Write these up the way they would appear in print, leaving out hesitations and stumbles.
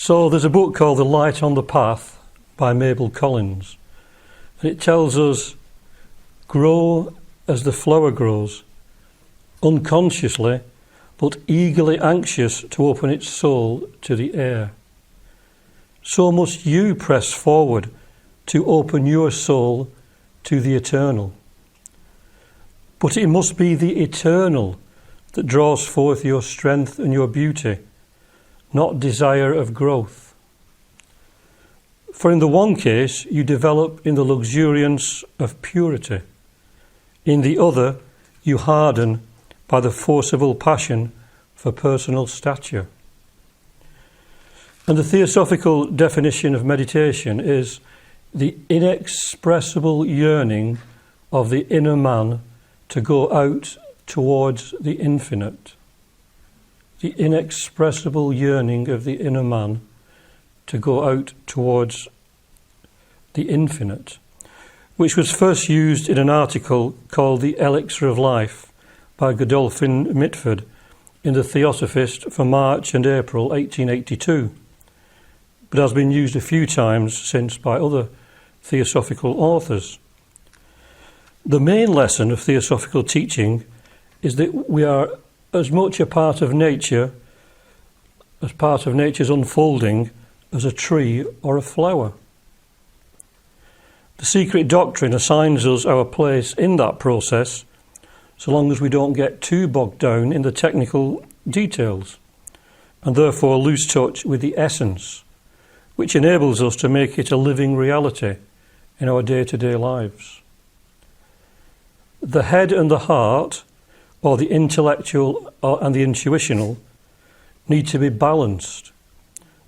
So there's a book called The Light on the Path by Mabel Collins, and it tells us, grow as the flower grows, unconsciously but eagerly anxious to open its soul to the air. So must you press forward to open your soul to the eternal. But it must be the eternal that draws forth your strength and your beauty, not desire of growth. For in the one case you develop in the luxuriance of purity, in the other you harden by the forcible passion for personal stature. And the Theosophical definition of meditation is the inexpressible yearning of the inner man to go out towards the infinite. The inexpressible yearning of the inner man to go out towards the infinite, which was first used in an article called The Elixir of Life by Godolphin Mitford in the Theosophist for March and April 1882, but has been used a few times since by other Theosophical authors. The main lesson of Theosophical teaching is that we are as much a part of nature, as part of nature's unfolding, as a tree or a flower. The secret doctrine assigns us our place in that process, so long as we don't get too bogged down in the technical details, and therefore lose touch with the essence, which enables us to make it a living reality in our day-to-day lives. The head and the heart, or the intellectual and the intuitional, need to be balanced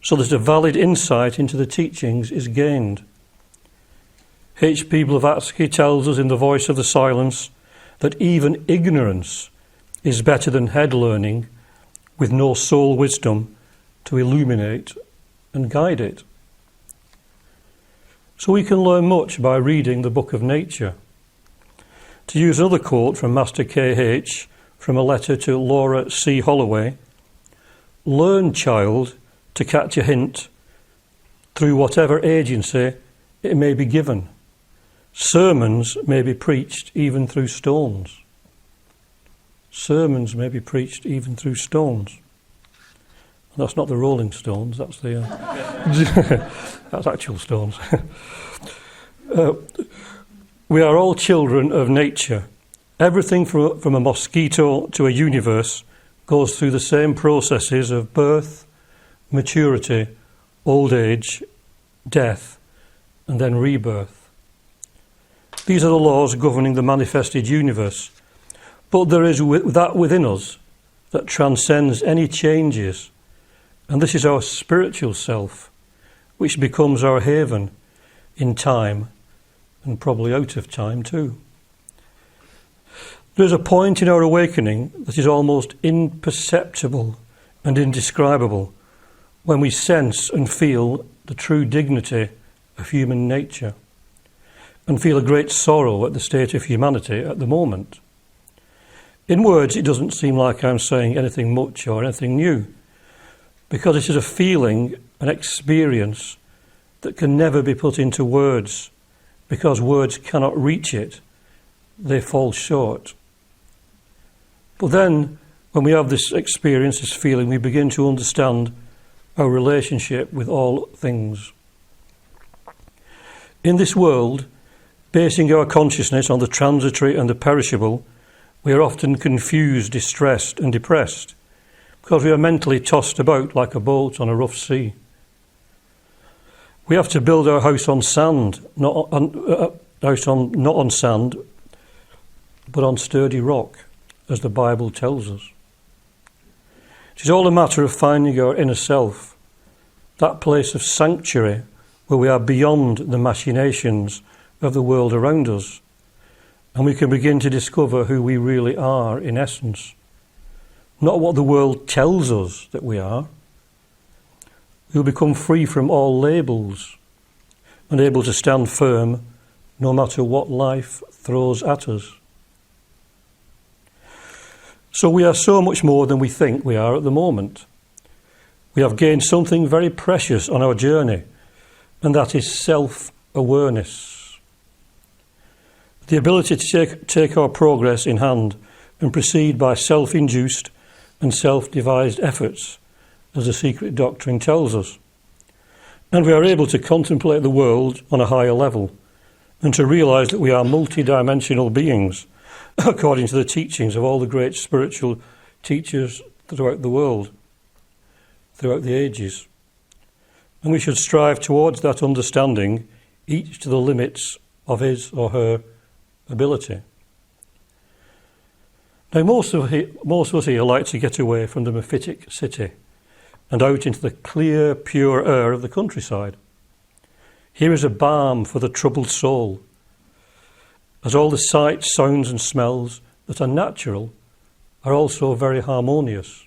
so that a valid insight into the teachings is gained. H.P. Blavatsky tells us in The Voice of the Silence that even ignorance is better than head learning with no soul wisdom to illuminate and guide it. So we can learn much by reading the Book of Nature. To use another quote from Master K.H. from a letter to Laura C. Holloway, learn, child, to catch a hint through whatever agency it may be given. Sermons may be preached even through stones. Sermons may be preached even through stones. And that's not the Rolling Stones, that's the that's actual stones. We are all children of nature. Everything from a mosquito to a universe goes through the same processes of birth, maturity, old age, death, and then rebirth. These are the laws governing the manifested universe. But there is that within us that transcends any changes, and this is our spiritual self, which becomes our haven in time, and probably out of time too. There is a point in our awakening that is almost imperceptible and indescribable when we sense and feel the true dignity of human nature and feel a great sorrow at the state of humanity at the moment. In words, it doesn't seem like I'm saying anything much or anything new, because it is a feeling, an experience that can never be put into words, because words cannot reach it. They fall short. But then, when we have this experience, this feeling, we begin to understand our relationship with all things. In this world, basing our consciousness on the transitory and the perishable, we are often confused, distressed and depressed, because we are mentally tossed about like a boat on a rough sea. We have to build our house on sand, not on sand, but on sturdy rock, as the Bible tells us. It is all a matter of finding our inner self, that place of sanctuary where we are beyond the machinations of the world around us, and we can begin to discover who we really are in essence, not what the world tells us that we are. We'll become free from all labels and able to stand firm no matter what life throws at us. So we are so much more than we think we are at the moment. we have gained something very precious on our journey, and that is self-awareness. The ability to take our progress in hand and proceed by self-induced and self-devised efforts, as the secret doctrine tells us. And we are able to contemplate the world on a higher level and to realise that we are multidimensional beings, according to the teachings of all the great spiritual teachers throughout the world, throughout the ages. And we should strive towards that understanding, each to the limits of his or her ability. Now, most of us here like to get away from the mephitic city and out into the clear, pure air of the countryside. Here is a balm for the troubled soul, as all the sights, sounds and smells that are natural are also very harmonious.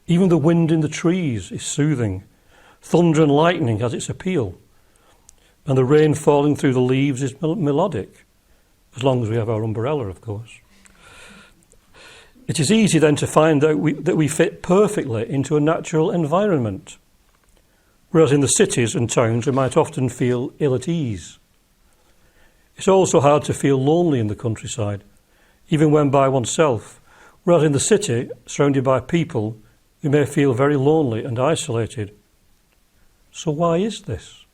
Even the wind in the trees is soothing. Thunder and lightning has its appeal, and the rain falling through the leaves is melodic, as long as we have our umbrella, of course. It is easy then to find that we fit perfectly into a natural environment, whereas in the cities and towns we might often feel ill at ease. It's also hard to feel lonely in the countryside, even when by oneself, whereas in the city, surrounded by people, we may feel very lonely and isolated. So why is this?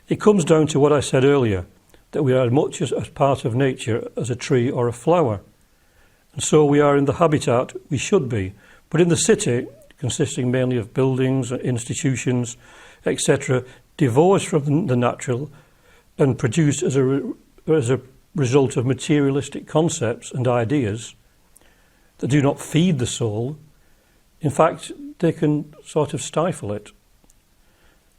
It comes down to what I said earlier, that we are as much as part of nature as a tree or a flower. And so we are in the habitat we should be. But in the city, consisting mainly of buildings, institutions, etc., divorced from the natural and produced as a result of materialistic concepts and ideas that do not feed the soul, in fact, they can sort of stifle it.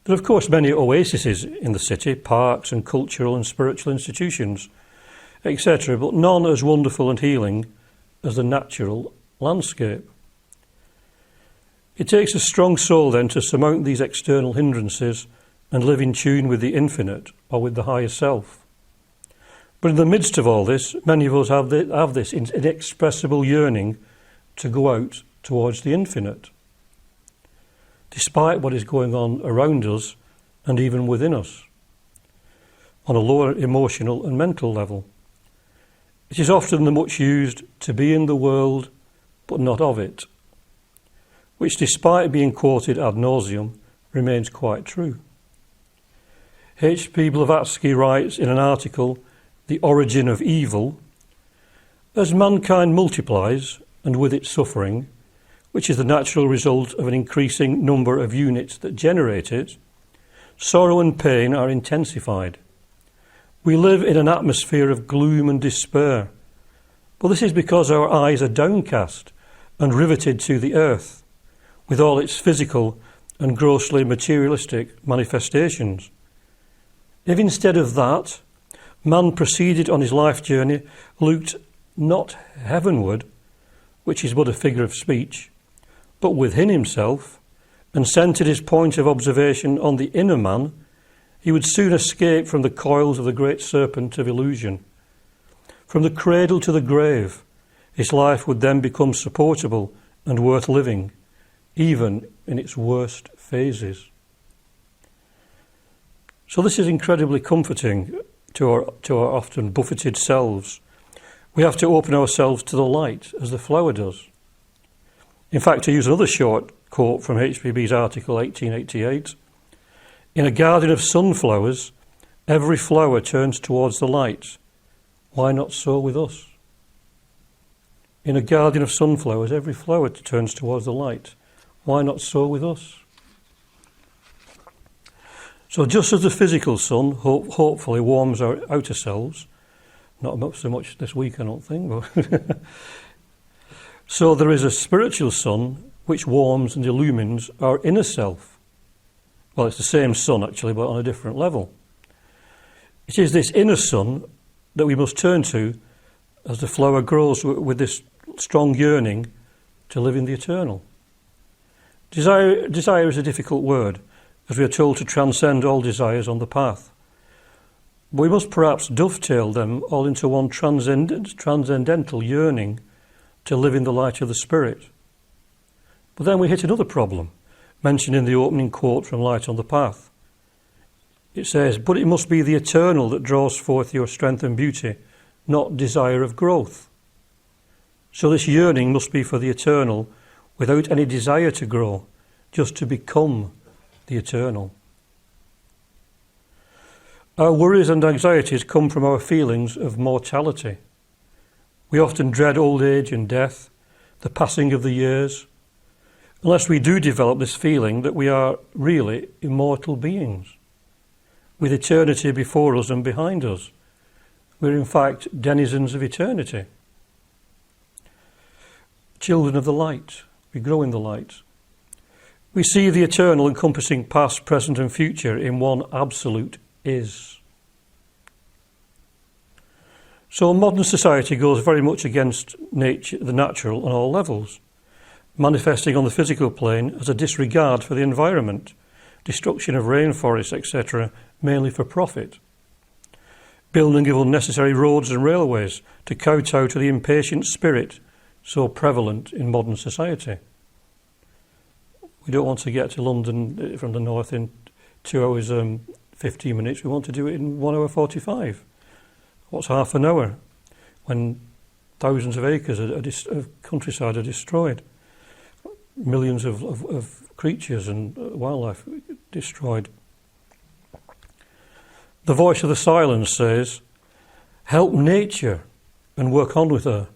There are, of course, many oases in the city, parks and cultural and spiritual institutions, etc., but none as wonderful and healing as the natural landscape. It takes a strong soul then to surmount these external hindrances and live in tune with the infinite or with the higher self. But in the midst of all this, many of us have this inexpressible yearning to go out towards the infinite, despite what is going on around us and even within us, on a lower emotional and mental level. It is often the much used to be in the world but not of it, which despite being quoted ad nauseum remains quite true. H.P. Blavatsky writes in an article, The Origin of Evil, as mankind multiplies, and with it suffering, which is the natural result of an increasing number of units that generate it, sorrow and pain are intensified. We live in an atmosphere of gloom and despair, but this is because our eyes are downcast and riveted to the earth, with all its physical and grossly materialistic manifestations. If instead of that, man proceeded on his life journey, looked not heavenward, which is but a figure of speech, but within himself, and centred his point of observation on the inner man, he would soon escape from the coils of the great serpent of illusion. From the cradle to the grave, his life would then become supportable and worth living, even in its worst phases. So this is incredibly comforting to our often buffeted selves. We have to open ourselves to the light, as the flower does. In fact, to use another short quote from HPB's article 1888, in a garden of sunflowers, every flower turns towards the light. Why not so with us? In a garden of sunflowers, every flower turns towards the light. Why not so with us? So just as the physical sun hopefully warms our outer selves, not so much this week I don't think, but so there is a spiritual sun which warms and illumines our inner self. Well, it's the same sun actually, but on a different level. It is this inner sun that we must turn to as the flower grows with this strong yearning to live in the eternal. Desire is a difficult word, as we are told to transcend all desires on the path. But we must perhaps dovetail them all into one transcendental yearning to live in the light of the Spirit. But then we hit another problem, mentioned in the opening quote from Light on the Path. It says, "But it must be the eternal that draws forth your strength and beauty, not desire of growth." So this yearning must be for the eternal without any desire to grow, just to become the eternal. Our worries and anxieties come from our feelings of mortality. We often dread old age and death, the passing of the years, unless we do develop this feeling that we are really immortal beings, with eternity before us and behind us. We're in fact denizens of eternity. Children of the light, we grow in the light. We see the eternal encompassing past, present and future in one absolute is. So modern society goes very much against nature, the natural on all levels, manifesting on the physical plane as a disregard for the environment, destruction of rainforests, etc., mainly for profit, building of unnecessary roads and railways to kowtow to the impatient spirit so prevalent in modern society. We don't want to get to London from the north in 2 hours 15 minutes. We want to do it in 1 hour 45. What's half an hour when thousands of acres of countryside are destroyed? Millions of creatures and wildlife destroyed. The voice of the silence says, "Help nature and work on with her,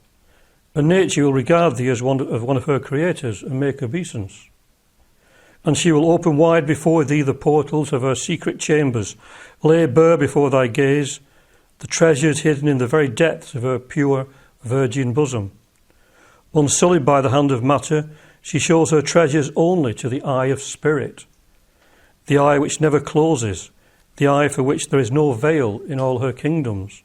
and nature will regard thee as one of her creators and make obeisance. And she will open wide before thee the portals of her secret chambers, lay bare before thy gaze the treasures hidden in the very depths of her pure virgin bosom. Unsullied by the hand of matter, she shows her treasures only to the eye of spirit, the eye which never closes, the eye for which there is no veil in all her kingdoms.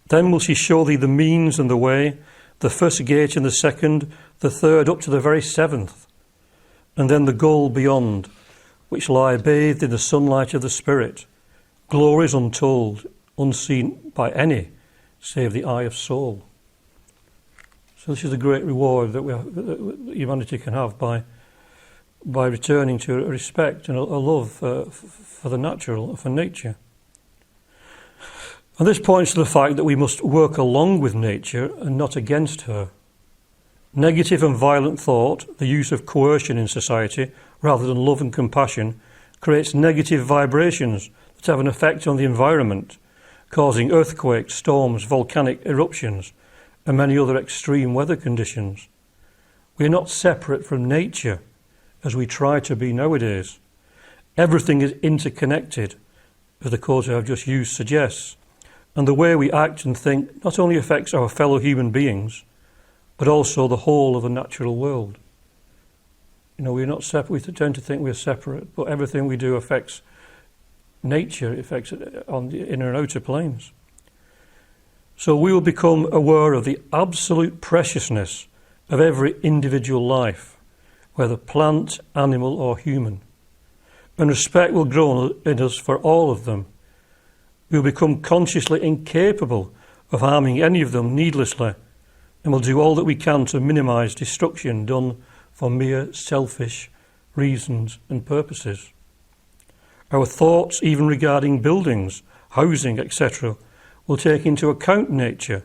Then will she show thee the means and the way, the first gate and the second, the third up to the very seventh, and then the goal beyond, which lie bathed in the sunlight of the Spirit, glories untold, unseen by any, save the eye of soul." So this is the great reward that humanity can have by returning to a respect and a love for the natural, for nature. And this points to the fact that we must work along with nature and not against her. Negative and violent thought, the use of coercion in society rather than love and compassion, creates negative vibrations that have an effect on the environment, causing earthquakes, storms, volcanic eruptions, and many other extreme weather conditions. We are not separate from nature, as we try to be nowadays. Everything is interconnected, as the quote I've just used suggests, and the way we act and think not only affects our fellow human beings, but also the whole of the natural world. We're not separate. We tend to think we're separate, but everything we do affects nature, it affects it on the inner and outer planes. So we will become aware of the absolute preciousness of every individual life, whether plant, animal or human. And respect will grow in us for all of them. We will become consciously incapable of harming any of them needlessly, and will do all that we can to minimise destruction done for mere selfish reasons and purposes. Our thoughts, even regarding buildings, housing, etc., will take into account nature,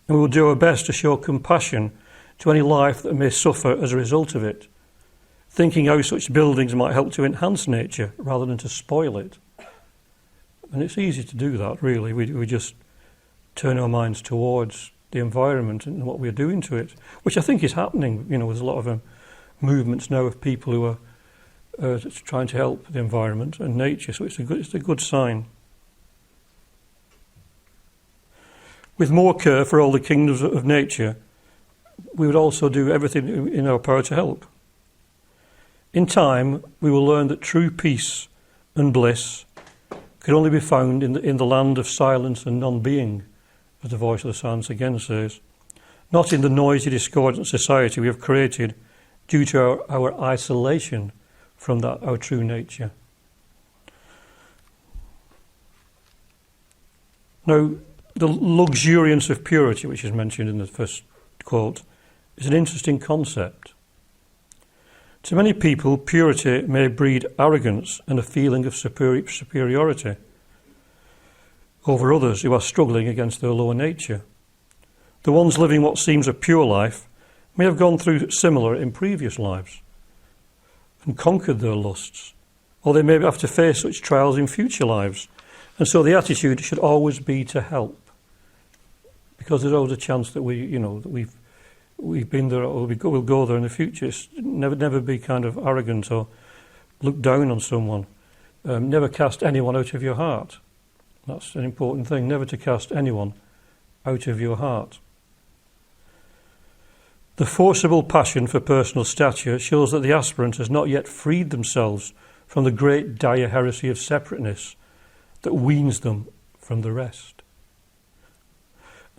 and we will do our best to show compassion to any life that may suffer as a result of it, thinking how such buildings might help to enhance nature rather than to spoil it. And it's easy to do that, really. We just turn our minds towards the environment and what we're doing to it, which I think is happening. There's a lot of movements now of people who are trying to help the environment and nature, so it's a good sign. With more care for all the kingdoms of nature, we would also do everything in our power to help. In time, we will learn that true peace and bliss can only be found in the land of silence and non-being, as the voice of the silence again says, not in the noisy, discordant society we have created due to our isolation from our true nature. Now, the luxuriance of purity, which is mentioned in the first quote, is an interesting concept. To many people, purity may breed arrogance and a feeling of superiority over others who are struggling against their lower nature. The ones living what seems a pure life may have gone through similar in previous lives and conquered their lusts, or they may have to face such trials in future lives, and so the attitude should always be to help, because there's always a chance that we've been there or we'll go there in the future. It's never be kind of arrogant or look down on someone. Never cast anyone out of your heart. That's an important thing, never to cast anyone out of your heart. The forcible passion for personal stature shows that the aspirant has not yet freed themselves from the great dire heresy of separateness that weans them from the rest.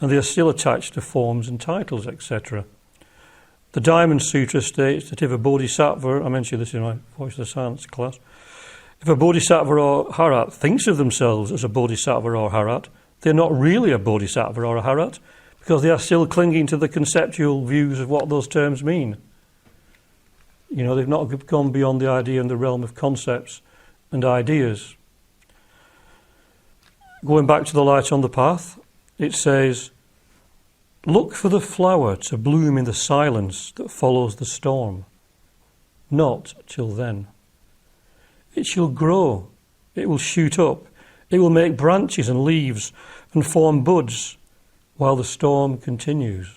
And they are still attached to forms and titles, etc. The Diamond Sutra states that if a bodhisattva, I mentioned this in my Voice of the Science class, if a bodhisattva or harat thinks of themselves as a bodhisattva or harat, they're not really a bodhisattva or a harat, because they are still clinging to the conceptual views of what those terms mean. They've not gone beyond the idea in the realm of concepts and ideas. Going back to the light on the path, it says, "Look for the flower to bloom in the silence that follows the storm. Not till then. It shall grow, it will shoot up, it will make branches and leaves and form buds while the storm continues."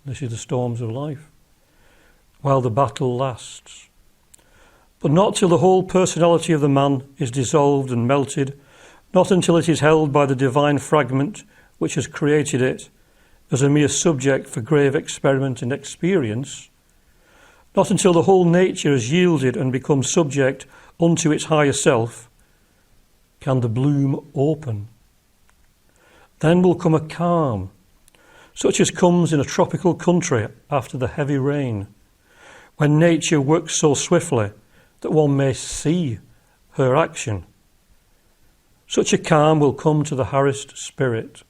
This is the storms of life. While the battle lasts. But not till the whole personality of the man is dissolved and melted, not until it is held by the divine fragment which has created it as a mere subject for grave experiment and experience, not until the whole nature has yielded and become subject unto its higher self, can the bloom open. Then will come a calm, such as comes in a tropical country after the heavy rain, when nature works so swiftly that one may see her action. Such a calm will come to the harassed spirit.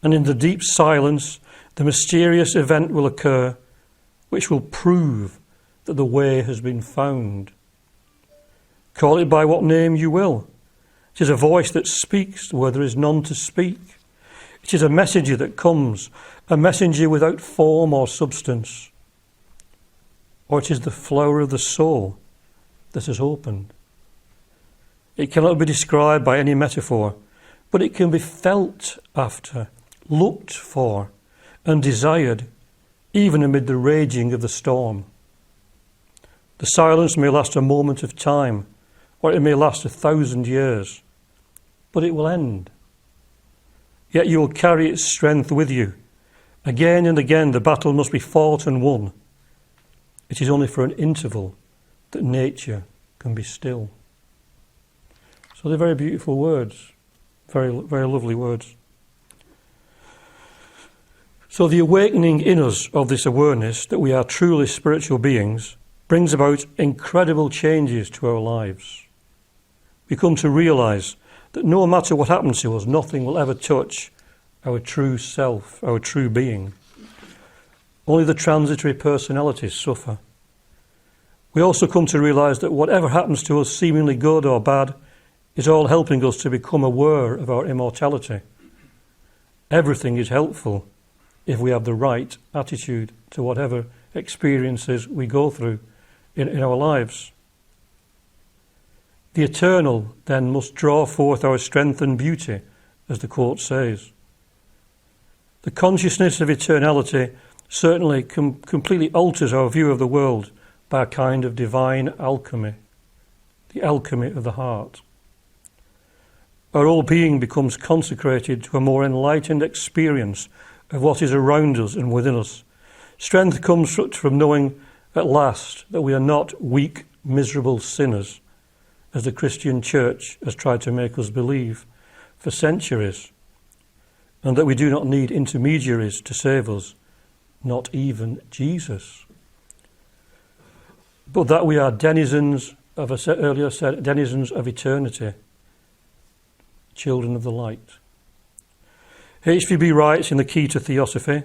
And in the deep silence, the mysterious event will occur, which will prove that the way has been found. Call it by what name you will. It is a voice that speaks where there is none to speak. It is a messenger that comes, a messenger without form or substance. Or it is the flower of the soul that has opened. It cannot be described by any metaphor, but it can be felt after, looked for, and desired, even amid the raging of the storm. The silence may last a moment of time, or it may last 1,000 years, but it will end. Yet you will carry its strength with you. Again and again the battle must be fought and won. It is only for an interval that nature can be still. So they're very beautiful words, very, very lovely words. So the awakening in us of this awareness that we are truly spiritual beings brings about incredible changes to our lives. We come to realise that no matter what happens to us, nothing will ever touch our true self, our true being. Only the transitory personalities suffer. We also come to realise that whatever happens to us, seemingly good or bad, is all helping us to become aware of our immortality. Everything is helpful if we have the right attitude to whatever experiences we go through in our lives. The eternal then must draw forth our strength and beauty, as the quote says. The consciousness of eternality certainly completely alters our view of the world by a kind of divine alchemy, the alchemy of the heart. Our whole being becomes consecrated to a more enlightened experience of what is around us and within us. Strength comes from knowing at last that we are not weak, miserable sinners, as the Christian Church has tried to make us believe for centuries, and that we do not need intermediaries to save us, not even Jesus. But that we are denizens of, as I earlier said, denizens of eternity, children of the light. HVB writes in the Key to Theosophy,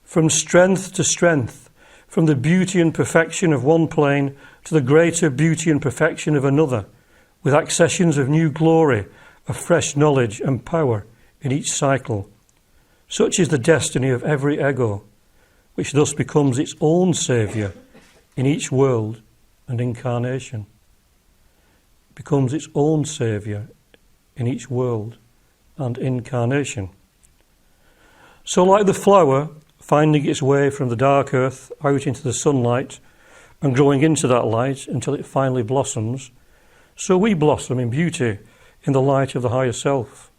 "From strength to strength, from the beauty and perfection of one plane to the greater beauty and perfection of another, with accessions of new glory, of fresh knowledge and power in each cycle. Such is the destiny of every ego, which thus becomes its own saviour in each world and incarnation. Becomes its own saviour in each world and incarnation. So like the flower finding its way from the dark earth out into the sunlight and growing into that light until it finally blossoms, so we blossom in beauty in the light of the higher self.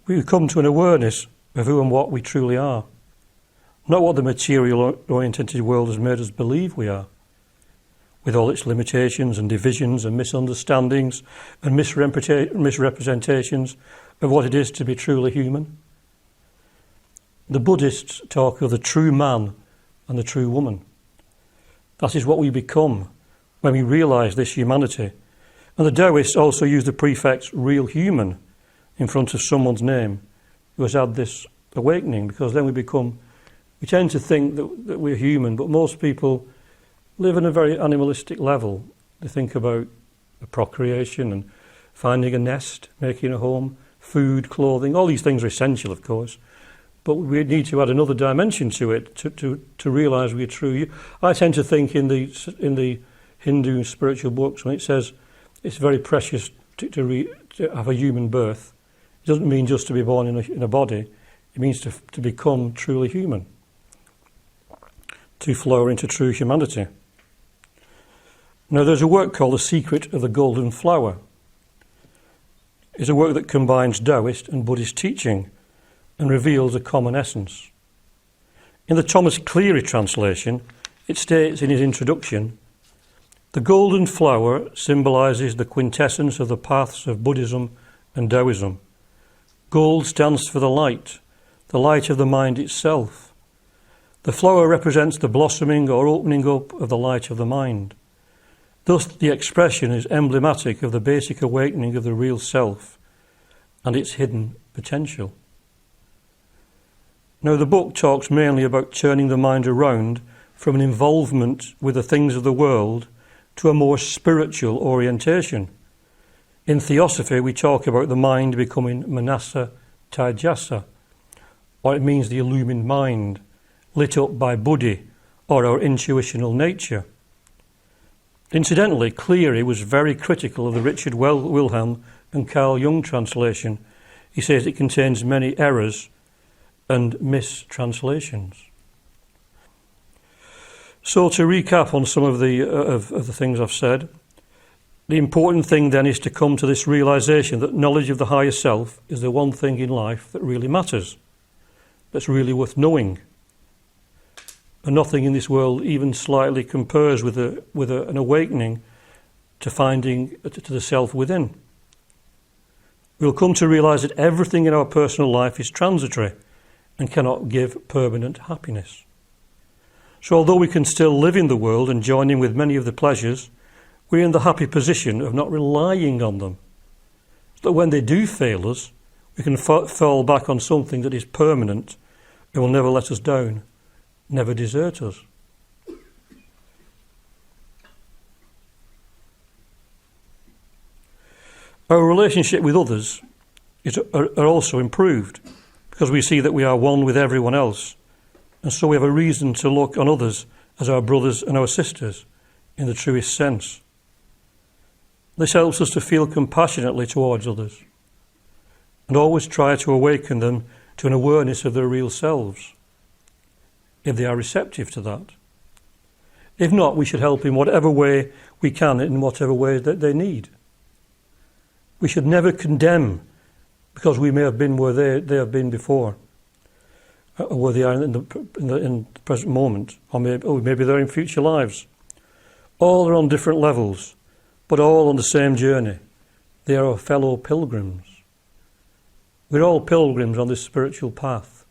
We come to an awareness of who and what we truly are, not what the material-oriented world has made us believe we are, with all its limitations and divisions and misunderstandings and misrepresentations of what it is to be truly human. The Buddhists talk of the true man and the true woman. That is what we become when we realise this humanity. And the Taoists also use the prefix real human in front of someone's name who has had this awakening, because then we tend to think that we're human, but most people live on a very animalistic level. They think about procreation and finding a nest, making a home, food, clothing. All these things are essential, of course, but we need to add another dimension to it to realise we're true. I tend to think in the Hindu spiritual books, when it says it's very precious to have a human birth, it doesn't mean just to be born in a body. It means to become truly human, to flower into true humanity. Now, there's a work called The Secret of the Golden Flower. It's a work that combines Taoist and Buddhist teaching and reveals a common essence. In the Thomas Cleary translation, it states in his introduction, "The golden flower symbolises the quintessence of the paths of Buddhism and Taoism. Gold stands for the light of the mind itself. The flower represents the blossoming or opening up of the light of the mind. Thus, the expression is emblematic of the basic awakening of the real self and its hidden potential." Now, the book talks mainly about turning the mind around from an involvement with the things of the world to a more spiritual orientation. In Theosophy, we talk about the mind becoming Manasa Taijasa, or it means the illumined mind, lit up by Buddhi, or our intuitional nature. Incidentally, Cleary was very critical of the Richard Wilhelm and Carl Jung translation. He says it contains many errors and mistranslations. So to recap on some of the things I've said, the important thing then is to come to this realisation that knowledge of the higher self is the one thing in life that really matters, that's really worth knowing. And nothing in this world even slightly compares with an awakening to finding to the self within. We'll come to realise that everything in our personal life is transitory and cannot give permanent happiness. So although we can still live in the world and join in with many of the pleasures, we're in the happy position of not relying on them. So that when they do fail us, we can fall back on something that is permanent and will never let us down, never desert us. Our relationship with others are also improved, because we see that we are one with everyone else, and so we have a reason to look on others as our brothers and our sisters in the truest sense. This helps us to feel compassionately towards others and always try to awaken them to an awareness of their real selves, if they are receptive to that. If not, we should help in whatever way we can, in whatever way that they need. We should never condemn because we may have been where they have been before, or where they are in the present moment, or maybe they're in future lives. All are on different levels, but all on the same journey. They are our fellow pilgrims. We're all pilgrims on this spiritual path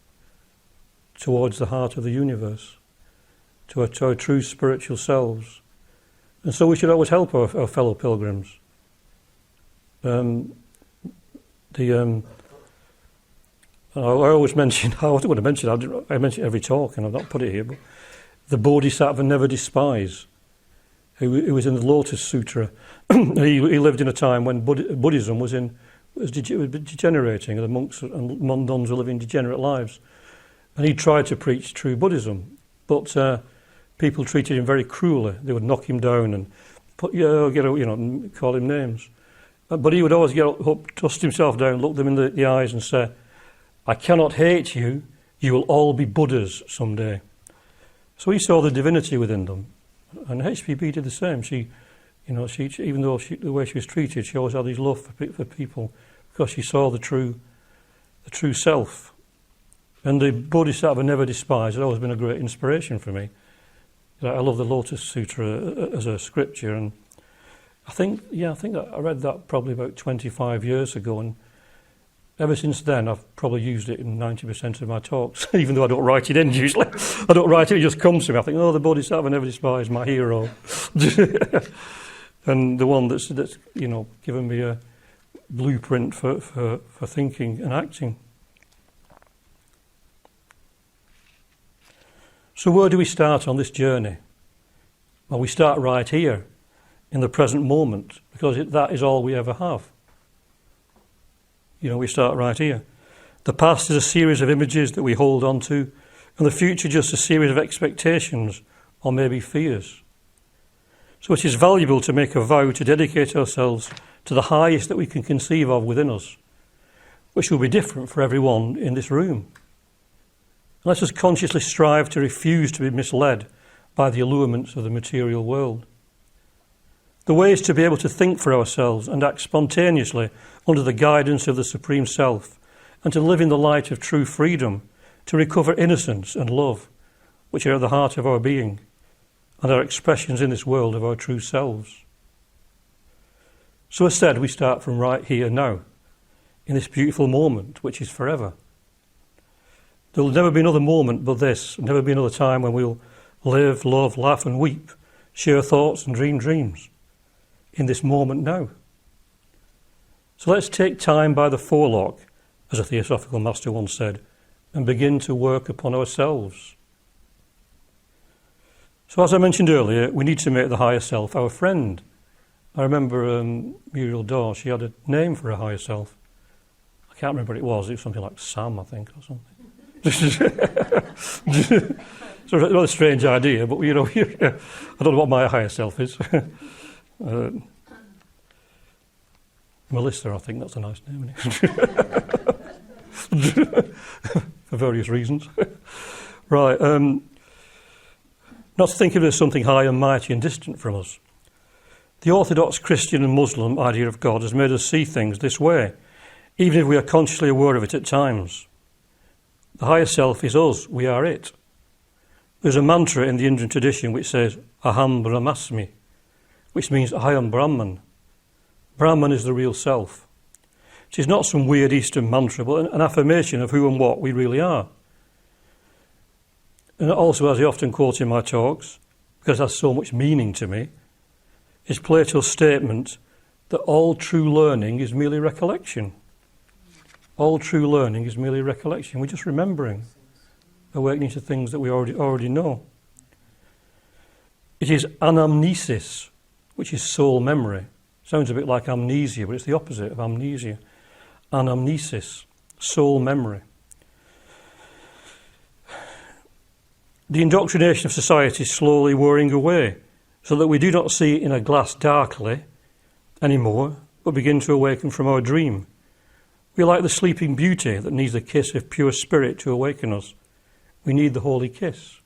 towards the heart of the universe, to our true spiritual selves. And so we should always help our fellow pilgrims. I always mention, I mention it every talk, and I've not put it here, but the Bodhisattva never despise, who was in the Lotus Sutra. he lived in a time when Buddhism was degenerating, and the monks and nuns were living degenerate lives. And he tried to preach true Buddhism, but people treated him very cruelly. They would knock him down and call him names. But he would always get up, dust himself down, look them in the eyes and say, "I cannot hate you. You will all be Buddhas someday." So he saw the divinity within them, and HPB did the same. She even though the way she was treated, she always had this love for people because she saw the true self. And the Bodhisattva never despised. It's always been a great inspiration for me. I love the Lotus Sutra as a scripture, and I think that I read that probably about 25 years ago, and ever since then I've probably used it in 90% of my talks, even though I don't write it in usually. I don't write it, it just comes to me. I think, the Bodhisattva never despised, my hero. And the one that's given me a blueprint for thinking and acting. So where do we start on this journey? Well, we start right here, in the present moment, because that is all we ever have. We start right here. The past is a series of images that we hold on to, and the future just a series of expectations, or maybe fears. So it is valuable to make a vow to dedicate ourselves to the highest that we can conceive of within us, which will be different for everyone in this room. Let us consciously strive to refuse to be misled by the allurements of the material world. The way is to be able to think for ourselves and act spontaneously under the guidance of the Supreme Self, and to live in the light of true freedom, to recover innocence and love, which are at the heart of our being, and are expressions in this world of our true selves. So instead, we start from right here now, in this beautiful moment, which is forever. There will never be another moment but this, never be another time when we'll live, love, laugh and weep, share thoughts and dream dreams, in this moment now. So let's take time by the forelock, as a Theosophical master once said, and begin to work upon ourselves. So as I mentioned earlier, we need to make the higher self our friend. I remember Muriel Daw, she had a name for her higher self. I can't remember what it was. It was something like Sam, I think, or something. It's a rather strange idea, but I don't know what my higher self is. Melissa, I think that's a nice name, isn't it? For various reasons. Right. Not to think of it as something high and mighty and distant from us. The Orthodox Christian and Muslim idea of God has made us see things this way, even if we are consciously aware of it at times. The higher self is us, we are it. There's a mantra in the Indian tradition which says, Aham Brahmasmi, which means I am Brahman. Brahman is the real self. It is not some weird Eastern mantra, but an affirmation of who and what we really are. And also, as I often quote in my talks, because it has so much meaning to me, is Plato's statement that all true learning is merely recollection. All true learning is merely recollection. We're just remembering, awakening to things that we already know. It is anamnesis, which is soul memory. Sounds a bit like amnesia, but it's the opposite of amnesia. Anamnesis, soul memory. The indoctrination of society is slowly wearing away, so that we do not see in a glass darkly anymore, but begin to awaken from our dream. We are like the sleeping beauty that needs a kiss of pure spirit to awaken us. We need the holy kiss.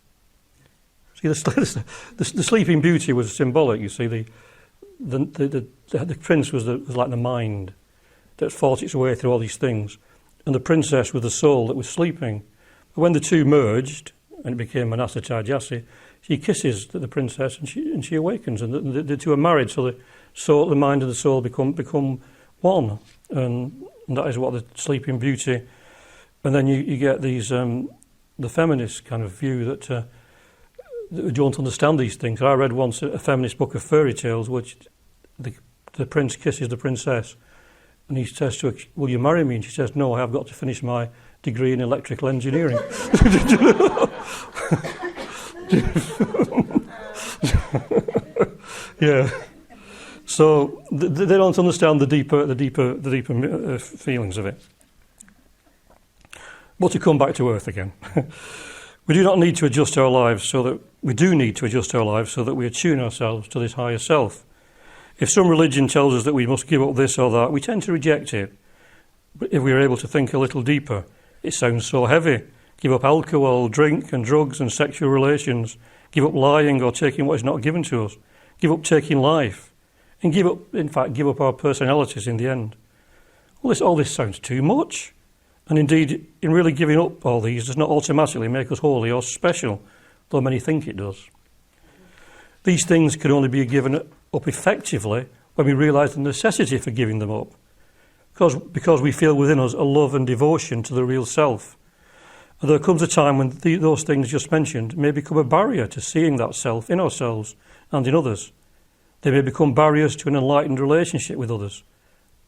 See, the sleeping beauty was symbolic. You see, the prince was like the mind that fought its way through all these things, and the princess was the soul that was sleeping. But when the two merged and it became Manasa Tajasi, she kisses the princess and she awakens, and the two are married. So the mind and the soul become one, and that is what the sleeping beauty. And then you get these the feminist kind of view that don't understand these things. I read once a feminist book of fairy tales, which the prince kisses the princess, and he says to her, "Will you marry me?" And she says, "No, I have got to finish my degree in electrical engineering." Yeah. So they don't understand the deeper feelings of it. But to come back to earth again, we do need to adjust our lives so that we attune ourselves to this higher self. If some religion tells us that we must give up this or that, we tend to reject it. But if we are able to think a little deeper, it sounds so heavy. Give up alcohol, drink and drugs and sexual relations. Give up lying or taking what is not given to us. Give up taking life. And give up our personalities in the end. All this sounds too much. And indeed, in really giving up all these does not automatically make us holy or special, though many think it does. These things can only be given up effectively when we realise the necessity for giving them up, because we feel within us a love and devotion to the real self. And there comes a time when those things just mentioned may become a barrier to seeing that self in ourselves and in others. They may become barriers to an enlightened relationship with others.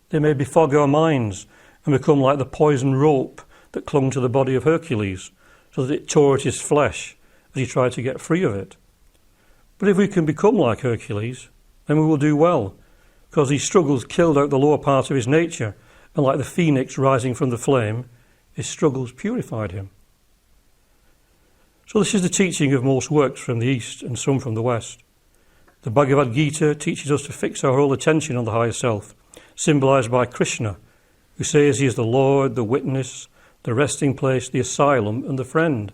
They may befog our minds and become like the poison rope that clung to the body of Hercules, so that it tore at his flesh as he tried to get free of it. But if we can become like Hercules, then we will do well, because these struggles killed out the lower part of his nature, and like the phoenix rising from the flame, his struggles purified him. So this is the teaching of most works from the East and some from the West. The Bhagavad Gita teaches us to fix our whole attention on the higher self, symbolised by Krishna, who says he is the Lord, the witness, the resting place, the asylum, and the friend.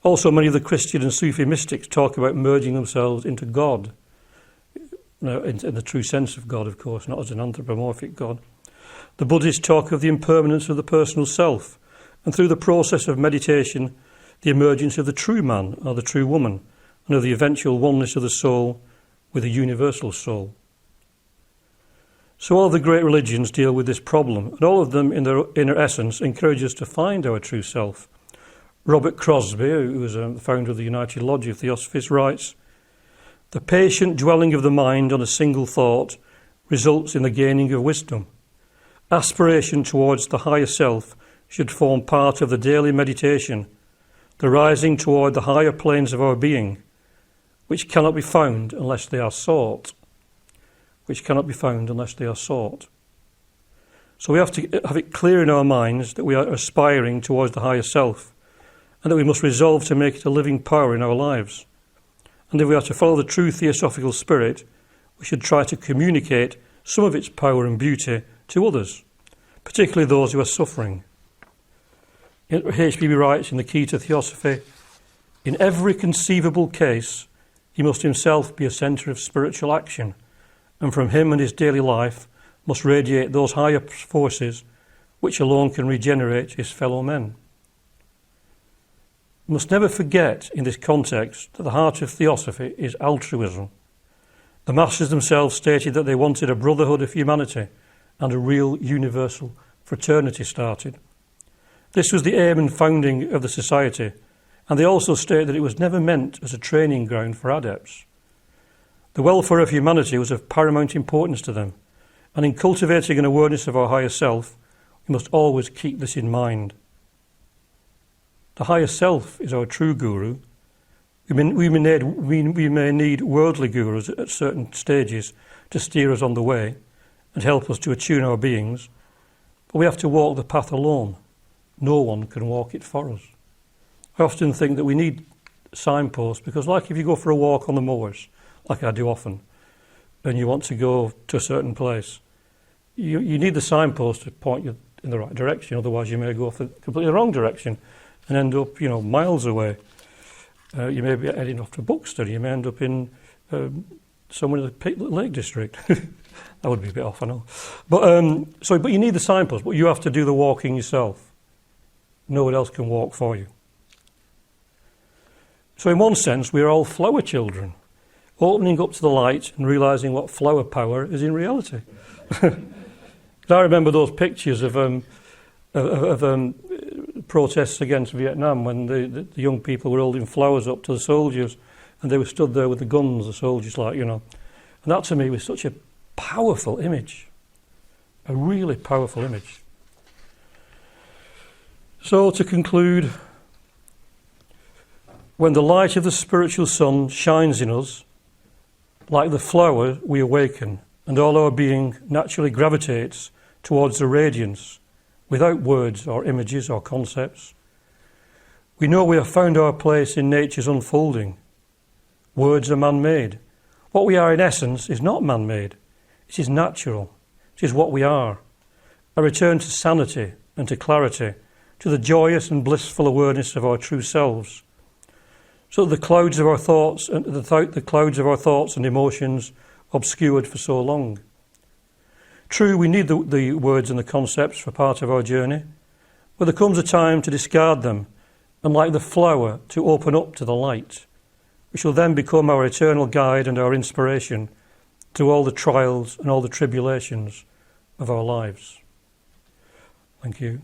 Also, many of the Christian and Sufi mystics talk about merging themselves into God, in the true sense of God, of course, not as an anthropomorphic God. The Buddhists talk of the impermanence of the personal self, and through the process of meditation, the emergence of the true man or the true woman, and of the eventual oneness of the soul with a universal soul. So all the great religions deal with this problem, and all of them in their inner essence encourage us to find our true self. Robert Crosby, who was the founder of the United Lodge of Theosophists, writes, "The patient dwelling of the mind on a single thought results in the gaining of wisdom. Aspiration towards the higher self should form part of the daily meditation, the rising toward the higher planes of our being, which cannot be found unless they are sought." So we have to have it clear in our minds that we are aspiring towards the higher self, and that we must resolve to make it a living power in our lives. And if we are to follow the true theosophical spirit, we should try to communicate some of its power and beauty to others, particularly those who are suffering. HBB writes in the Key to Theosophy, "In every conceivable case, he must himself be a centre of spiritual action, and from him and his daily life must radiate those higher forces which alone can regenerate his fellow men." We must never forget in this context that the heart of Theosophy is altruism. The Masters themselves stated that they wanted a brotherhood of humanity and a real universal fraternity started. This was the aim and founding of the society, and they also state that it was never meant as a training ground for adepts. The welfare of humanity was of paramount importance to them, and in cultivating an awareness of our higher self, we must always keep this in mind. The higher self is our true guru. We may need worldly gurus at certain stages to steer us on the way and help us to attune our beings, but we have to walk the path alone. No one can walk it for us. I often think that we need signposts, because like if you go for a walk on the moors, like I do often, and you want to go to a certain place, you need the signpost to point you in the right direction, otherwise you may go for completely the wrong direction and end up, miles away. You may be heading off to Buxton, you may end up in somewhere in the Peak Lake District. That would be a bit off, I know. But you need the signpost, but you have to do the walking yourself. No one else can walk for you. So in one sense, we are all flower children, opening up to the light and realising what flower power is in reality. I remember those pictures of protests against Vietnam when the young people were holding flowers up to the soldiers, and they were stood there with the guns, the soldiers, And that to me was such a powerful image, a really powerful image. So to conclude, When the light of the spiritual sun shines in us, like the flower we awaken, and all our being naturally gravitates towards the radiance, without words or images or concepts. We know we have found our place in nature's unfolding. Words are man-made. What we are in essence is not man-made. It is natural. It is what we are. A return to sanity and to clarity, to the joyous and blissful awareness of our true selves, so that the clouds of our thoughts and emotions obscured for so long. True, we need the words and the concepts for part of our journey, but there comes a time to discard them, and like the flower, to open up to the light, which will then become our eternal guide and our inspiration through all the trials and all the tribulations of our lives. Thank you.